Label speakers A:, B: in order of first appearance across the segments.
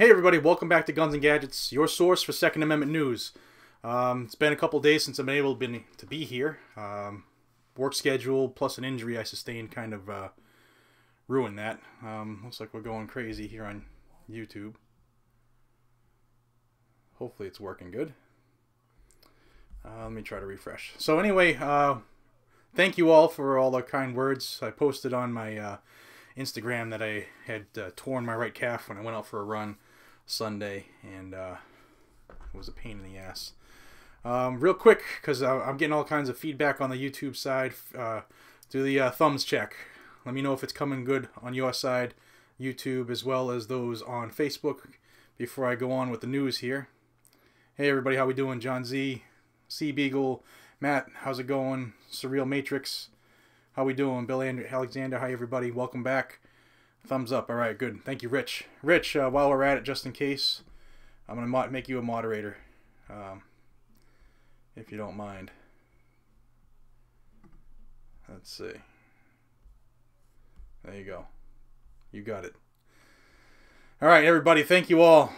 A: Hey everybody, welcome back to Guns and Gadgets, your source for Second Amendment news. It's been a couple days since I've been able to be here. Work schedule plus an injury I sustained kind of ruined that. Looks like we're going crazy here on YouTube. Hopefully it's working good. Let me try to refresh. So anyway, thank you all for all the kind words. I posted on my Instagram that I had torn my right calf when I went out for a run Sunday, and it was a pain in the ass. Real quick, because I'm getting all kinds of feedback on the YouTube side, do the thumbs check. Let me know if it's coming good on your side, YouTube, as well as those on Facebook, before I go on with the news here. Hey everybody, how we doing? John Z, Sea Beagle, Matt, how's it going? Surreal Matrix, how we doing? Bill Alexander, hi everybody, welcome back. Thumbs up, alright, good. Thank you, Rich. Rich, while we're at it, just in case, I'm going to make you a moderator, if you don't mind. Let's see. There you go. You got it. Alright, everybody, thank you all.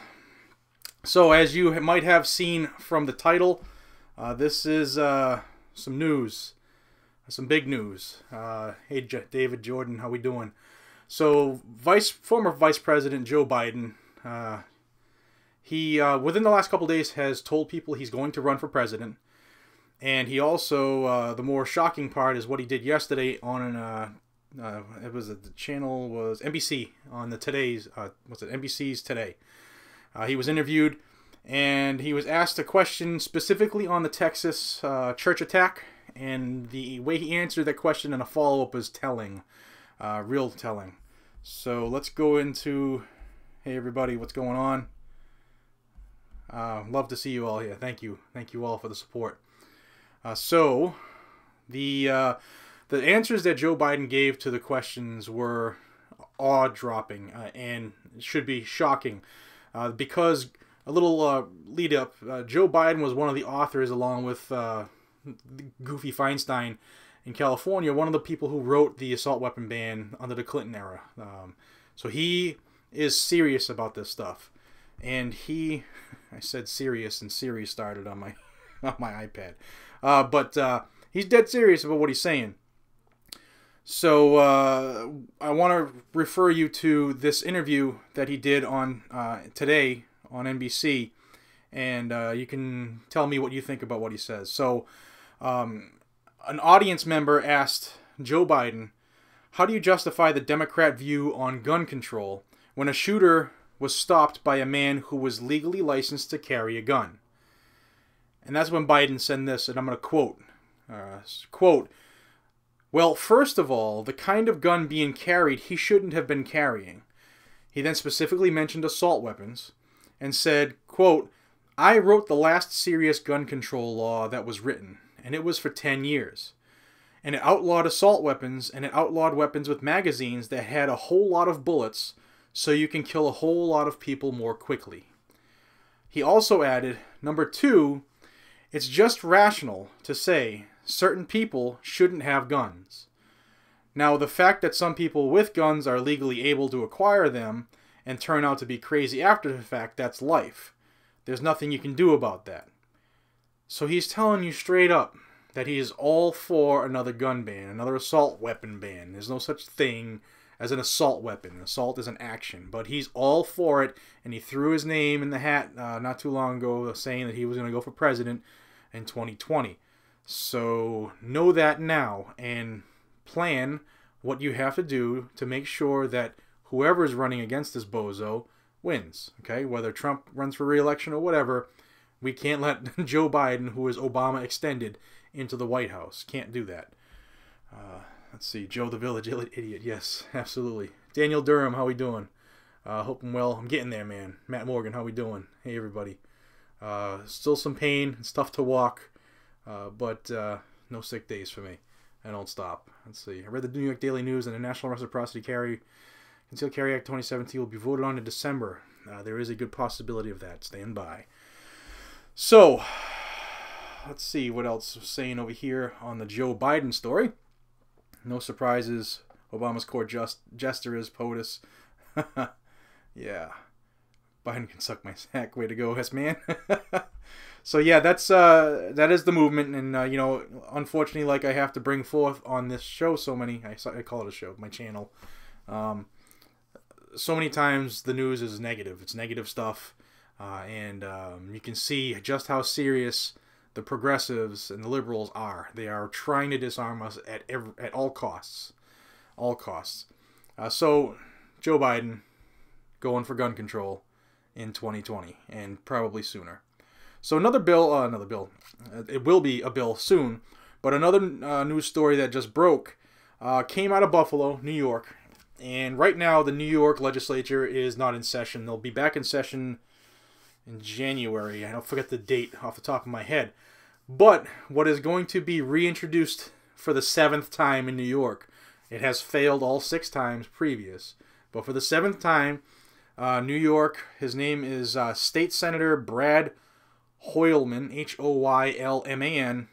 A: So, as you might have seen from the title, this is some news. Some big news. Hey, David Jordan, how we doing? So, former Vice President Joe Biden, he within the last couple days has told people he's going to run for president, and he also, the more shocking part is what he did yesterday on it was the channel was NBC on the today's NBC's Today. He was interviewed, and he was asked a question specifically on the Texas church attack, and the way he answered that question in a follow-up is telling, real telling. So let's go into, hey everybody, what's going on? Love to see you all here. Thank you all for the support. So the answers that Joe Biden gave to the questions were awe-dropping and should be shocking, because a little lead up, Joe Biden was one of the authors, along with Goofy Feinstein in California, one of the people who wrote the assault weapon ban under the Clinton era. So he is serious about this stuff, and I said serious, and Siri started on my on my iPad, but he's dead serious about what he's saying. So I want to refer you to this interview that he did on today on NBC, and you can tell me what you think about what he says. So an audience member asked Joe Biden, how do you justify the Democrat view on gun control when a shooter was stopped by a man who was legally licensed to carry a gun? And that's when Biden said this, and I'm going to quote, well, first of all, the kind of gun being carried he shouldn't have been carrying. He then specifically mentioned assault weapons and said, quote, I wrote the last serious gun control law that was written, and it was for 10 years. And it outlawed assault weapons, and it outlawed weapons with magazines that had a whole lot of bullets, so you can kill a whole lot of people more quickly. He also added, number two, it's just rational to say certain people shouldn't have guns. Now, the fact that some people with guns are legally able to acquire them and turn out to be crazy after the fact, that's life. There's nothing you can do about that. So he's telling you straight up that he is all for another gun ban, another assault weapon ban. There's no such thing as an assault weapon. Assault is an action, but he's all for it, and he threw his name in the hat not too long ago saying that he was going to go for president in 2020. So know that now and plan what you have to do to make sure that whoever is running against this bozo wins. Okay, whether Trump runs for re-election or whatever, we can't let Joe Biden, who is Obama extended, into the White House. Can't do that. Let's see, Joe the Village Idiot. Yes, absolutely. Daniel Durham, how we doing? Hope I'm well. I'm getting there, man. Matt Morgan, how we doing? Hey, everybody. Still some pain. It's tough to walk, but no sick days for me. I don't stop. Let's see. I read the New York Daily News, and the National Reciprocity Concealed Carry Act 2017 will be voted on in December. There is a good possibility of that. Stand by. So, let's see what else is saying over here on the Joe Biden story. No surprises. Obama's court jester is POTUS. Yeah. Biden can suck my sack. Way to go, yes, man. So yeah, that is the movement, and you know, unfortunately, like I have to bring forth on this show so many. I call it a show, my channel. So many times the news is negative. It's negative stuff, and you can see just how serious the progressives and the liberals are. They are trying to disarm us at all costs, all costs. So Joe Biden going for gun control in 2020 and probably sooner. So another bill, it will be a bill soon, but another news story that just broke came out of Buffalo, New York, and right now the New York legislature is not in session. They'll be back in session in January. I don't forget the date off the top of my head. But what is going to be reintroduced for the 7th time in New York? It has failed all 6 times previous, but for the 7th time, New York, his name is State Senator Brad Hoylman, Hoylman,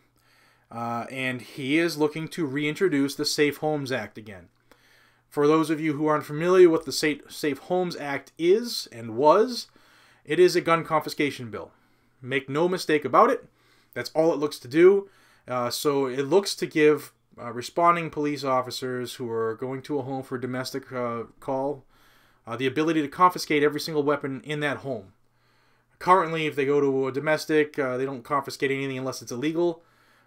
A: and he is looking to reintroduce the Safe Homes Act again. For those of you who aren't familiar with the Safe Homes Act is and was, it is a gun confiscation bill. Make no mistake about it. That's all it looks to do. So it looks to give responding police officers who are going to a home for a domestic call the ability to confiscate every single weapon in that home. Currently, if they go to a domestic, they don't confiscate anything unless it's illegal,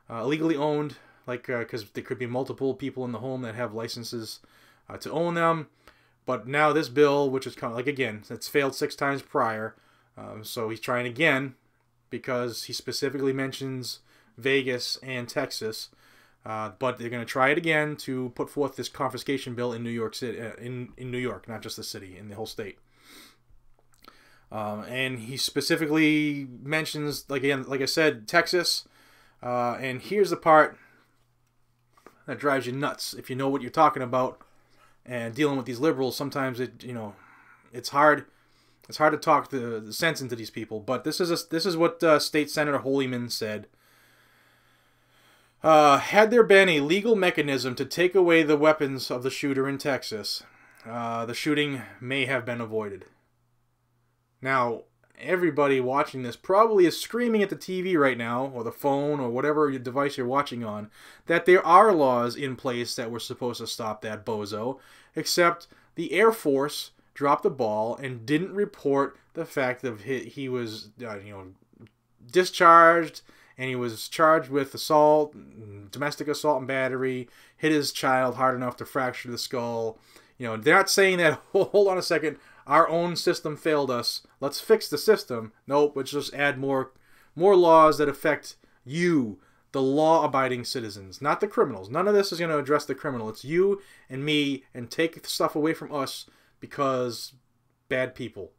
A: illegally owned, like because there could be multiple people in the home that have licenses to own them. But now this bill, which is kind of like, again, it's failed 6 times prior, so he's trying again because he specifically mentions Vegas and Texas, but they're going to try it again to put forth this confiscation bill in New York City, in New York, not just the city, in the whole state. And he specifically mentions, again, like I said, Texas. And here's the part that drives you nuts. If you know what you're talking about and dealing with these liberals, sometimes it's hard. It's hard to talk the sense into these people. But this is what State Senator Hoylman said. Had there been a legal mechanism to take away the weapons of the shooter in Texas, the shooting may have been avoided. Now, everybody watching this probably is screaming at the TV right now, or the phone, or whatever device you're watching on, that there are laws in place that were supposed to stop that bozo, except the Air Force dropped the ball and didn't report the fact that he was, discharged, and he was charged with assault, domestic assault and battery, hit his child hard enough to fracture the skull. They're not saying that, hold on a second, our own system failed us, let's fix the system. Nope, let's just add more laws that affect you, the law-abiding citizens, not the criminals. None of this is going to address the criminal. It's you and me, and take stuff away from us because bad people,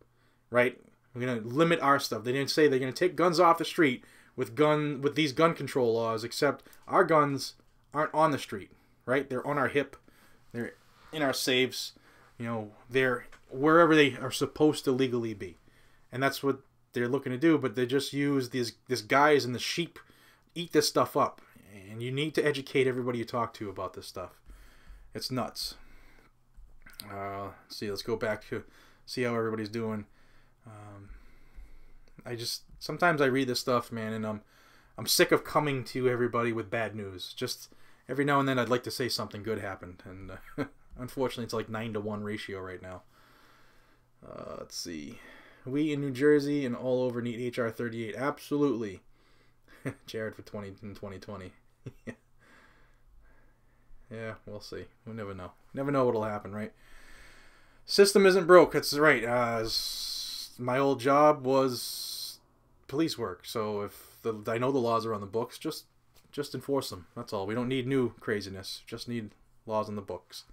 A: right? We're going to limit our stuff. They didn't say they're going to take guns off the street with these gun control laws, except our guns aren't on the street, right? They're on our hip. They're in our safes. They're wherever they are supposed to legally be. And that's what they're looking to do, but they just use these guys and the sheep eat this stuff up. And you need to educate everybody you talk to about this stuff. It's nuts. Let's go back to see how everybody's doing. Sometimes I read this stuff, man, and I'm sick of coming to everybody with bad news. Just every now and then I'd like to say something good happened, and unfortunately it's like 9-to-1 ratio right now. Let's see. We in New Jersey and all over need HR 38. Absolutely. Jared for 2020. Yeah, we'll see. We'll never know. Never know what'll happen, right? System isn't broke. That's right. My old job was police work, so if I know the laws are on the books, just enforce them. That's all. We don't need new craziness. Just need laws on the books.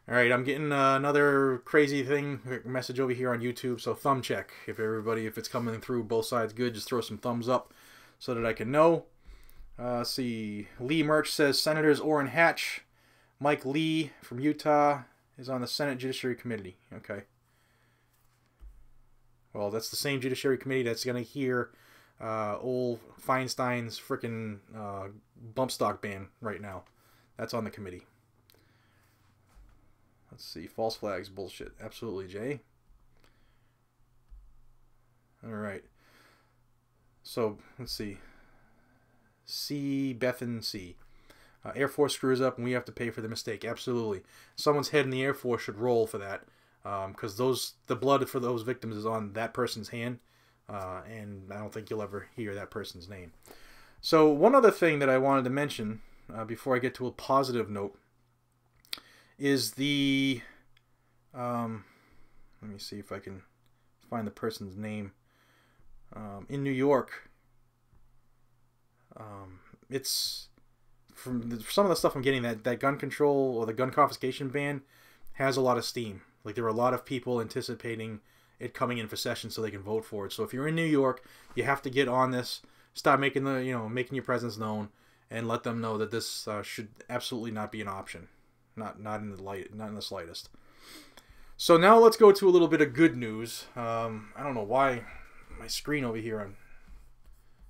A: All right, I'm getting another crazy message over here on YouTube, so thumb check. If it's coming through both sides good, just throw some thumbs up so that I can know. Let's see. Lee Murch says Senators Orrin Hatch, Mike Lee from Utah is on the Senate Judiciary Committee. Okay. Well, that's the same Judiciary Committee that's going to hear old Feinstein's frickin' bump stock ban right now. That's on the committee. Let's see. False flags. Bullshit. Absolutely, Jay. All right. So let's see. Bethan C. Air Force screws up and we have to pay for the mistake. Absolutely. Someone's head in the Air Force should roll for that, because the blood for those victims is on that person's hand, and I don't think you'll ever hear that person's name. So one other thing that I wanted to mention before I get to a positive note is the let me see if I can find the person's name. In New York, it's from some of the stuff I'm getting that gun control or the gun confiscation ban has a lot of steam. Like, there are a lot of people anticipating it coming in for session so they can vote for it. So if you're in New York, you have to get on this, start making making your presence known, and let them know that this should absolutely not be an option, not in the slightest. So now let's go to a little bit of good news. I don't know why my screen over here on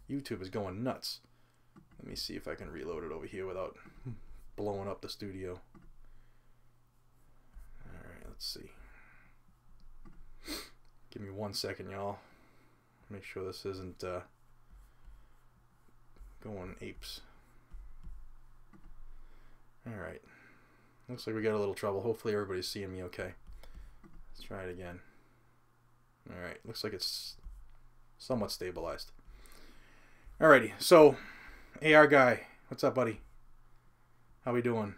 A: YouTube is going nuts. Let me see if I can reload it over here without blowing up the studio. Alright, let's see. Give me 1 second, y'all. Make sure this isn't going apes. Alright. Looks like we got a little trouble. Hopefully everybody's seeing me okay. Let's try it again. Alright, looks like it's somewhat stabilized. Alrighty, so AR guy, what's up, buddy? How we doing?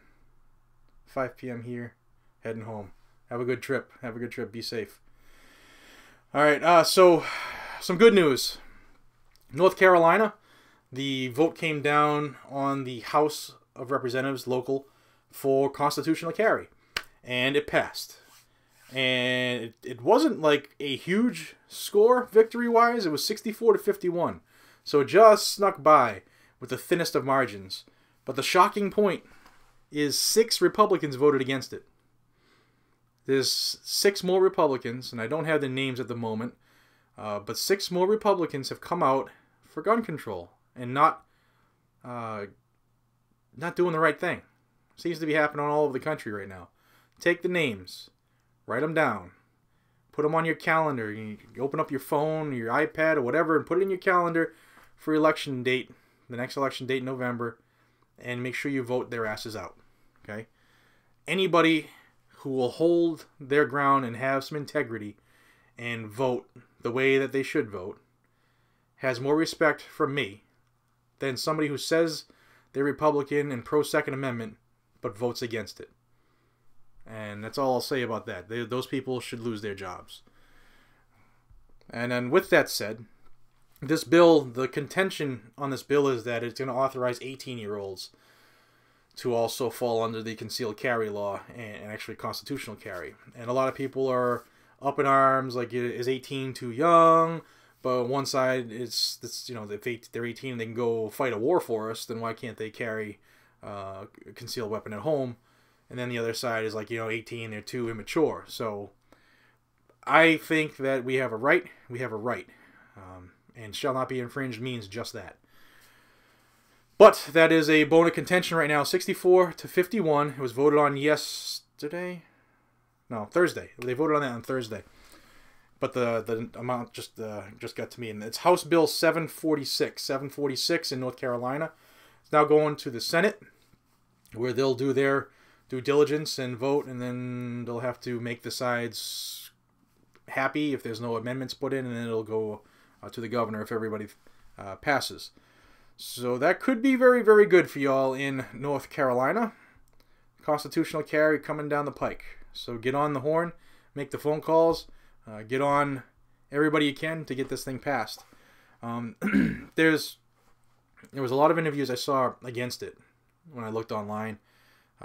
A: 5 p.m. here, heading home. Have a good trip. Have a good trip. Be safe. Alright, so some good news. North Carolina, the vote came down on the House of Representatives local for constitutional carry, and it passed. And it wasn't like a huge score victory-wise. It was 64 to 51. So it just snuck by with the thinnest of margins. But the shocking point is 6 Republicans voted against it. There's 6 more Republicans, and I don't have the names at the moment, but 6 more Republicans have come out for gun control and not doing the right thing. Seems to be happening all over the country right now. Take the names. Write them down. Put them on your calendar. You open up your phone, your iPad, or whatever, and put it in your calendar for election date, the next election date in November, and make sure you vote their asses out. Okay? Anybody who will hold their ground and have some integrity and vote the way that they should vote has more respect from me than somebody who says they're Republican and pro-Second Amendment but votes against it. And that's all I'll say about that. Those people should lose their jobs. And then with that said, this bill, the contention on this bill is that it's going to authorize 18-year-olds to also fall under the concealed carry law and actually constitutional carry. And a lot of people are up in arms, like, is 18 too young? But one side, it's if they're 18 and they can go fight a war for us, then why can't they carry a concealed weapon at home? And then the other side is like, 18, they're too immature. So I think that we have a right. And shall not be infringed means just that. But that is a bone of contention right now. 64 to 51. It was voted on yesterday? No, Thursday. They voted on that on Thursday. But the amount just got to me. And it's House Bill 746. 746 in North Carolina. It's now going to the Senate, where they'll do their due diligence and vote, and then they'll have to make the sides happy if there's no amendments put in, and then it'll go to the governor if everybody passes. So that could be very, very good for y'all in North Carolina. Constitutional carry coming down the pike. So get on the horn, make the phone calls, get on everybody you can to get this thing passed. There was a lot of interviews I saw against it when I looked online.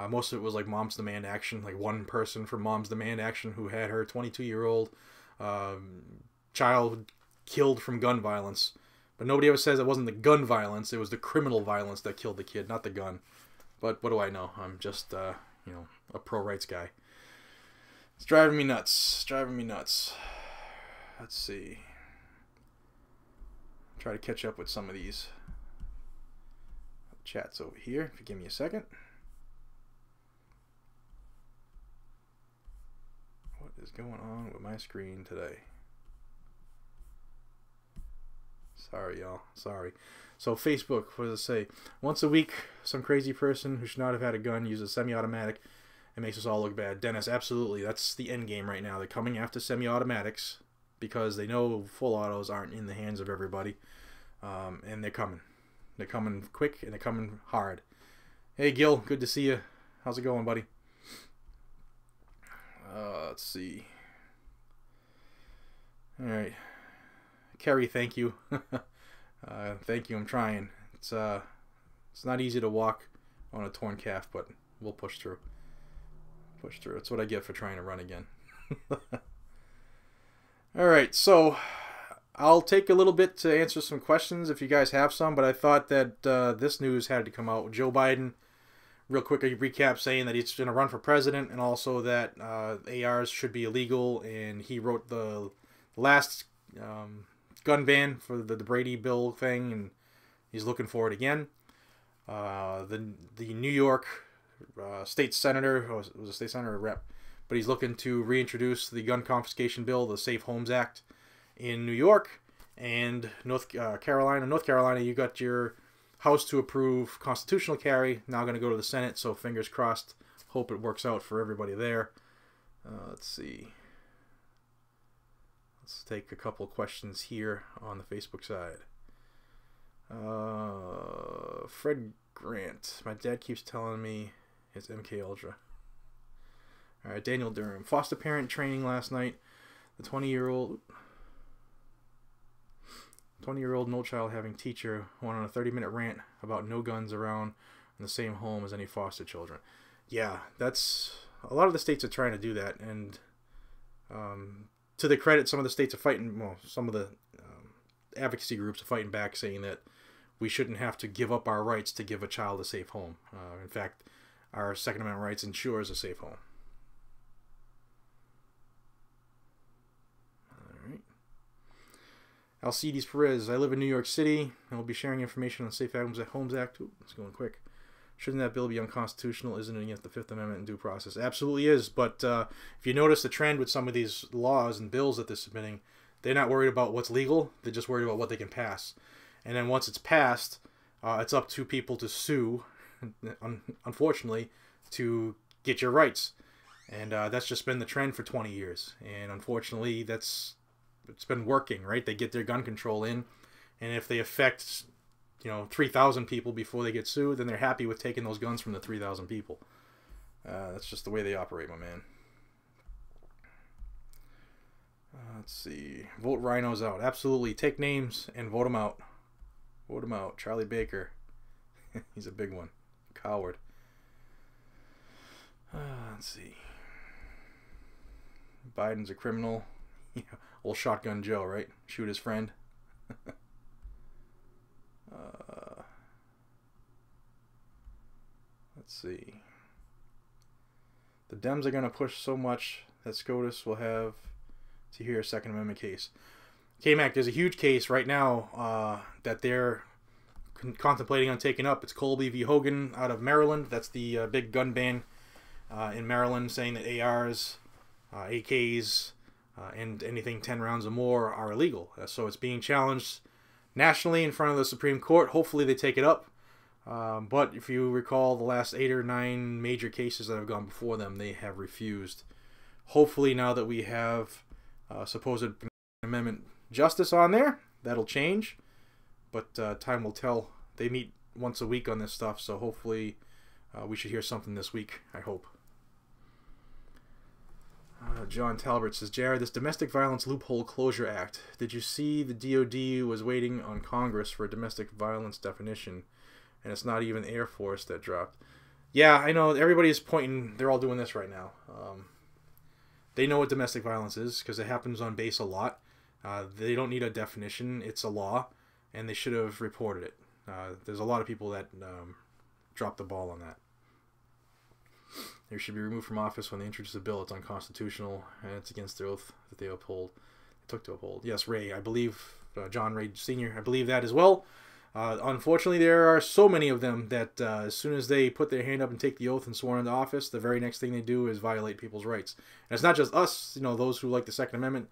A: Most of it was like Moms Demand Action, like one person from Moms Demand Action who had her 22-year-old child killed from gun violence. But nobody ever says it wasn't the gun violence, it was the criminal violence that killed the kid, not the gun. But what do I know? I'm just, a pro-rights guy. It's driving me nuts. It's driving me nuts. Let's see. Try to catch up with some of these chats over here, if you give me a second. What is going on with my screen today? Sorry, y'all. Sorry. So Facebook, what does it say? Once a week, some crazy person who should not have had a gun uses semi-automatic and makes us all look bad. Dennis, absolutely. That's the end game right now. They're coming after semi-automatics because they know full autos aren't in the hands of everybody. And they're coming. They're coming quick and they're coming hard. Hey, Gil, good to see you. How's it going, buddy? Let's see. All right. Kerry, thank you. Thank you. I'm trying. It's not easy to walk on a torn calf, but we'll push through. Push through. That's what I get for trying to run again. All right, so I'll take a little bit to answer some questions if you guys have some, but I thought that this news had to come out. Joe Biden, real quick, a recap saying that he's going to run for president, and also that ARs should be illegal, and he wrote the last gun ban for the Brady bill thing, and he's looking for it again. The New York state senator, was a state senator or rep, but he's looking to reintroduce the gun confiscation bill, the Safe Homes Act, in New York. And North Carolina, you got your House to approve constitutional carry, now going to go to the Senate, so fingers crossed. Hope it works out for everybody there. Let's see. Let's take a couple questions here on the Facebook side. Fred Grant. My dad keeps telling me it's MK Ultra. All right, Daniel Durham. Foster parent training last night. The 20-year-old no child having teacher went on a 30-minute rant about no guns around in the same home as any foster children. Yeah, that's a lot of the states are trying to do that, and to their credit, some of the states are fighting. Well, some of the advocacy groups are fighting back, saying that we shouldn't have to give up our rights to give a child a safe home. In fact, our Second Amendment rights ensures a safe home. All right. Alcides Perez. I live in New York City and will be sharing information on the Safe Homes Act. Ooh, it's going quick. Shouldn't that bill be unconstitutional? Isn't it against the Fifth Amendment and due process? Absolutely is. But if you notice the trend with some of these laws and bills that they're submitting, they're not worried about what's legal. They're just worried about what they can pass. And then once it's passed, it's up to people to sue, unfortunately, to get your rights. And that's just been the trend for 20 years. And unfortunately, it's been working, right? They get their gun control in. And if they affect 3,000 people before they get sued, then they're happy with taking those guns from the 3,000 people. That's just the way they operate, my man. Let's see. Vote rhinos out. Absolutely. Take names and vote them out. Vote them out. Charlie Baker. He's a big one. Coward. Let's see. Biden's a criminal. Yeah. Old Shotgun Joe, right? Shoot his friend. Let's see. The Dems are going to push so much that SCOTUS will have to hear a Second Amendment case. K-Mac, there's a huge case right now that they're contemplating on taking up. It's Colby v. Hogan out of Maryland. That's the big gun ban in Maryland, saying that ARs, AKs, and anything 10 rounds or more are illegal. So it's being challenged nationally in front of the Supreme Court. Hopefully they take it up. But if you recall the last 8 or 9 major cases that have gone before them, they have refused. Hopefully now that we have supposed amendment justice on there, that'll change. But time will tell. They meet once a week on this stuff, so hopefully we should hear something this week, I hope. John Talbert says, Jared, this Domestic Violence Loophole Closure Act, did you see the DOD was waiting on Congress for a domestic violence definition, and it's not even Air Force that dropped? Yeah, I know. Everybody's pointing. They're all doing this right now. They know what domestic violence is because it happens on base a lot. They don't need a definition. It's a law, and they should have reported it. There's a lot of people that dropped the ball on that. They should be removed from office when they introduce a bill. It's unconstitutional, and it's against the oath that they took to uphold. Yes, Ray, I believe, John Ray Sr., I believe that as well. Unfortunately, there are so many of them that as soon as they put their hand up and take the oath and sworn into office, the very next thing they do is violate people's rights. And it's not just us, those who like the Second Amendment.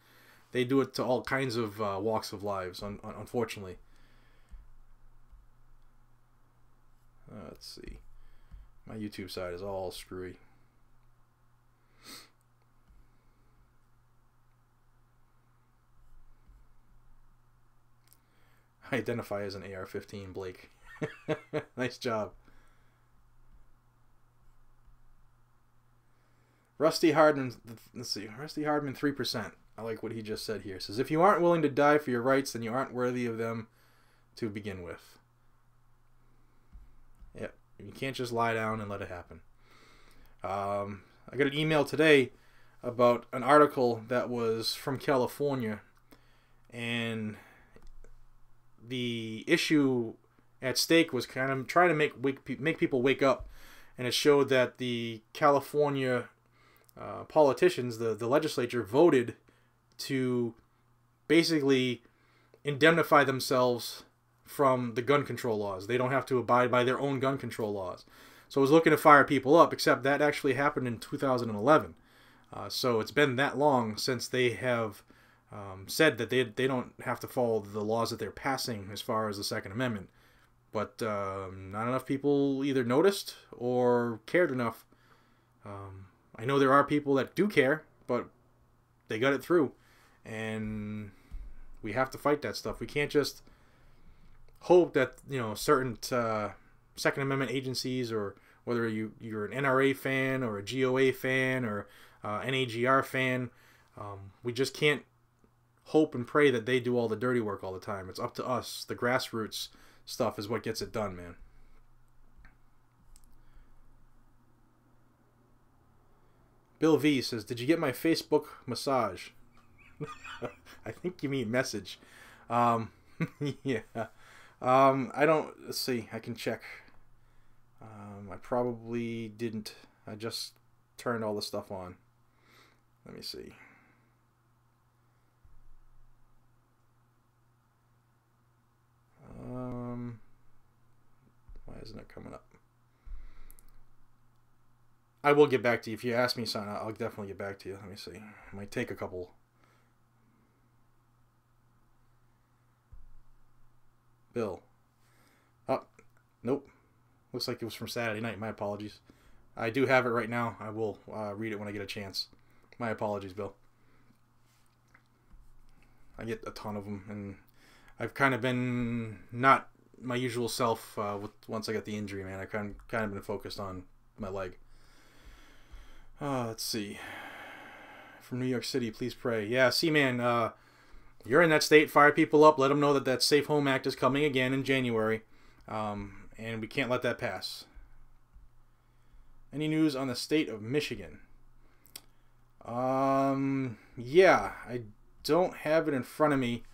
A: They do it to all kinds of walks of lives, unfortunately. Let's see. My YouTube side is all screwy. I identify as an AR-15, Blake. Nice job. Rusty Hardman, let's see, Rusty Hardman 3%. I like what he just said here. It says, if you aren't willing to die for your rights, then you aren't worthy of them to begin with. Yep, you can't just lie down and let it happen. I got an email today about an article that was from California, and the issue at stake was kind of trying to make people wake up, and it showed that the California politicians, the legislature, voted to basically indemnify themselves from the gun control laws. They don't have to abide by their own gun control laws. So it was looking to fire people up, except that actually happened in 2011. So it's been that long since they have said that they don't have to follow the laws that they're passing as far as the Second Amendment. But not enough people either noticed or cared enough. I know there are people that do care, but they got it through. And we have to fight that stuff. We can't just hope that, certain Second Amendment agencies, or whether you're an NRA fan or a GOA fan or NAGR fan, we just can't hope and pray that they do all the dirty work all the time. It's up to us. The grassroots stuff is what gets it done, man. Bill V says, did you get my Facebook massage? I think you mean message. Yeah. I don't, let's see, I can check. I probably didn't. I just turned all the stuff on. Let me see. Why isn't it coming up? I will get back to you. If you ask me something, I'll definitely get back to you. Let me see. It might take a couple. Bill. Oh, nope. Looks like it was from Saturday night. My apologies. I do have it right now. I will read it when I get a chance. My apologies, Bill. I get a ton of them, and I've kind of been not my usual self once I got the injury, man. I kind of been focused on my leg. Let's see. From New York City, please pray. Yeah, see, man, you're in that state. Fire people up. Let them know that that Safe Home Act is coming again in January, and we can't let that pass. Any news on the state of Michigan? Yeah, I don't have it in front of me.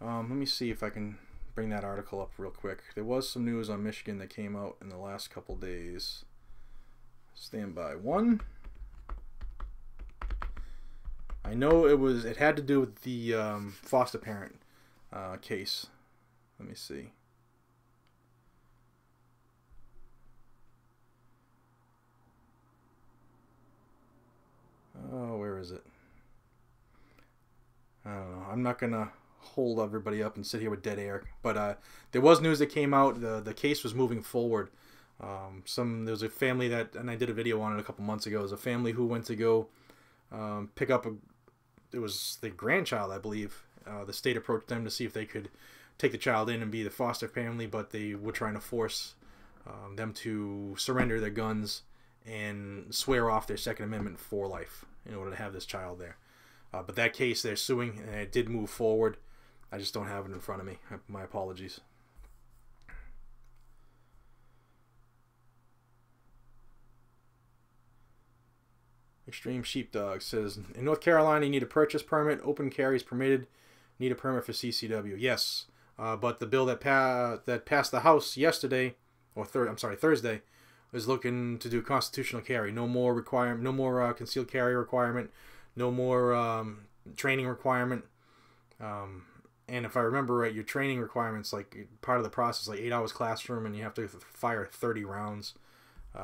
A: Let me see if I can bring that article up real quick. There was some news on Michigan that came out in the last couple days. Stand by. One. I know it had to do with the foster parent case. Let me see. Oh, where is it? I don't know. I'm not going to hold everybody up and sit here with dead air. But there was news that came out. The case was moving forward. There was a family that, and I did a video on it a couple months ago. There was a family who went to go pick up it was the grandchild, I believe. The state approached them to see if they could take the child in and be the foster family, but they were trying to force them to surrender their guns and swear off their Second Amendment for life in order to have this child there. But that case, they're suing, and it did move forward. I just don't have it in front of me. My apologies. Extreme Sheepdog says, in North Carolina, you need a purchase permit. Open carry is permitted. Need a permit for CCW. Yes, but the bill that passed the House yesterday, or Thursday, is looking to do constitutional carry. No more requirement. No more concealed carry requirement. No more training requirement. And if I remember right, your training requirements, like part of the process, like 8 hours classroom, and you have to fire 30 rounds.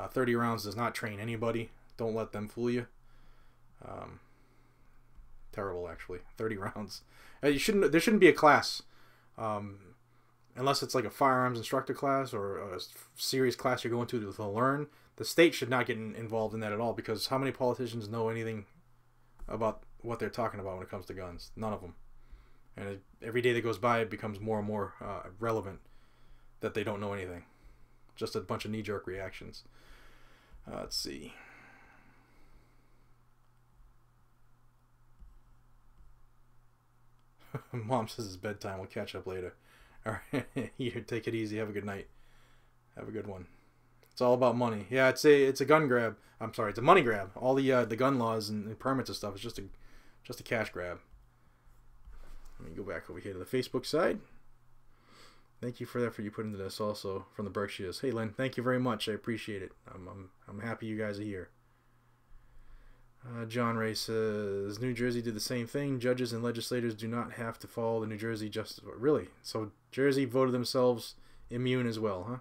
A: 30 rounds does not train anybody. Don't let them fool you. terrible, actually. 30 rounds. There shouldn't be a class, unless it's like a firearms instructor class or a serious class you're going to learn. The state should not get involved in that at all, because how many politicians know anything about what they're talking about when it comes to guns? None of them. And every day that goes by, it becomes more and more relevant that they don't know anything. Just a bunch of knee-jerk reactions. Let's see. Mom says it's bedtime. We'll catch up later. All right. Here, take it easy. Have a good night. Have a good one. It's all about money. Yeah, it's a gun grab. I'm sorry, it's a money grab. All the gun laws and the permits and stuff is just a cash grab. Let me go back over here to the Facebook side. Thank you for that, for you putting into this also from the Berkshires. Hey, Len, thank you very much. I appreciate it. I'm happy you guys are here. John Ray says, New Jersey did the same thing. Judges and legislators do not have to follow the New Jersey justice. Really? So Jersey voted themselves immune as well, huh?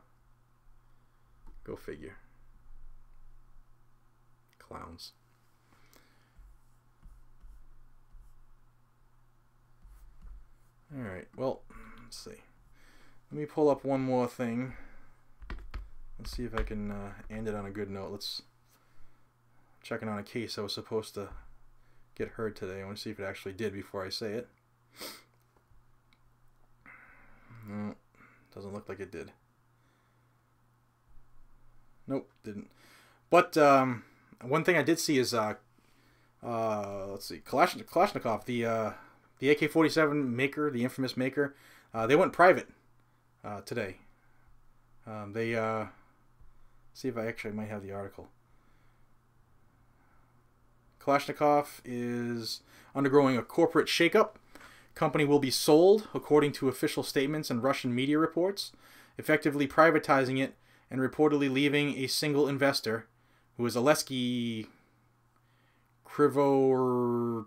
A: Go figure. Clowns. Alright, well, let's see. Let me pull up one more thing. Let's see if I can end it on a good note. Let's checking on a case I was supposed to get heard today. I want to see if it actually did before I say it. No, doesn't look like it did. Nope, didn't. But one thing I did see is let's see, Kalashnikov, the AK-47 maker, the infamous maker, they went private today. They see if I actually might have the article. Kalashnikov is undergoing a corporate shakeup. Company will be sold, according to official statements and Russian media reports, effectively privatizing it and reportedly leaving a single investor, who is Alesky Krivorcho.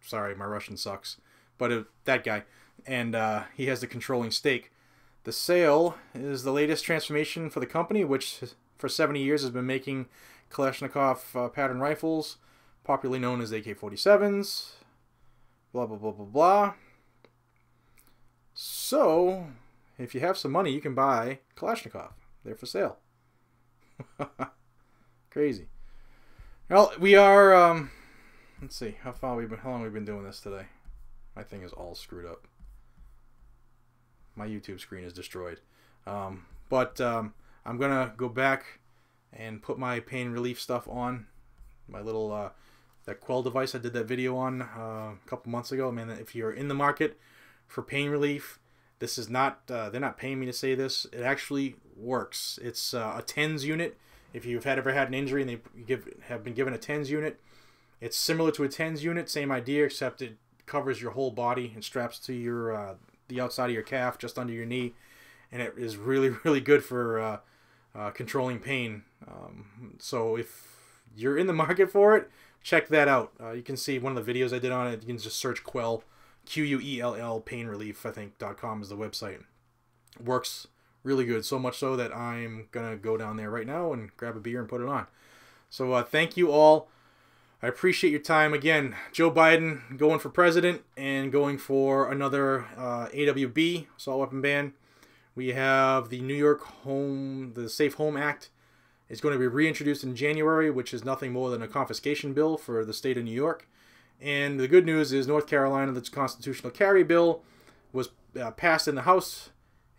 A: Sorry, my Russian sucks. But that guy. And he has the controlling stake. The sale is the latest transformation for the company, which for 70 years has been making Kalashnikov pattern rifles, popularly known as AK-47s, blah, blah, blah, blah, blah. So, if you have some money, you can buy Kalashnikov. They're for sale. Crazy. Well, we are, let's see, how long have we been doing this today? My thing is all screwed up. My YouTube screen is destroyed. But I'm going to go back and put my pain relief stuff on. My little, that Quell device I did that video on a couple months ago. Man, if you're in the market for pain relief, this is not, they're not paying me to say this. It actually works. It's a TENS unit. If you've ever had an injury and they have been given a TENS unit, it's similar to a TENS unit, same idea, except it covers your whole body and straps to your the outside of your calf, just under your knee, and it is really, really good for controlling pain. So if you're in the market for it, check that out. You can see one of the videos I did on it. You can just search Quell, Quell, pain relief, I think, .com is the website. Works really good, so much so that I'm going to go down there right now and grab a beer and put it on. So thank you all. I appreciate your time. Again, Joe Biden going for president and going for another AWB, assault weapon ban. We have the New York the Safe Home Act is going to be reintroduced in January, which is nothing more than a confiscation bill for the state of New York. And the good news is North Carolina, the constitutional carry bill, was passed in the House.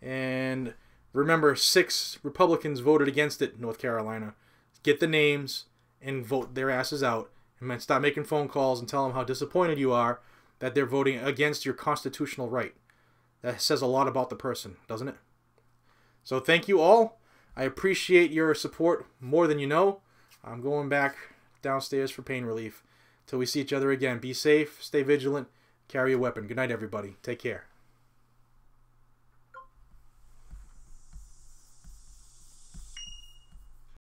A: And remember, 6 Republicans voted against it in North Carolina. Get the names and vote their asses out. And stop making phone calls and tell them how disappointed you are that they're voting against your constitutional right. That says a lot about the person, doesn't it? So thank you all. I appreciate your support more than you know. I'm going back downstairs for pain relief. Till we see each other again. Be safe, stay vigilant, carry a weapon. Good night, everybody. Take care.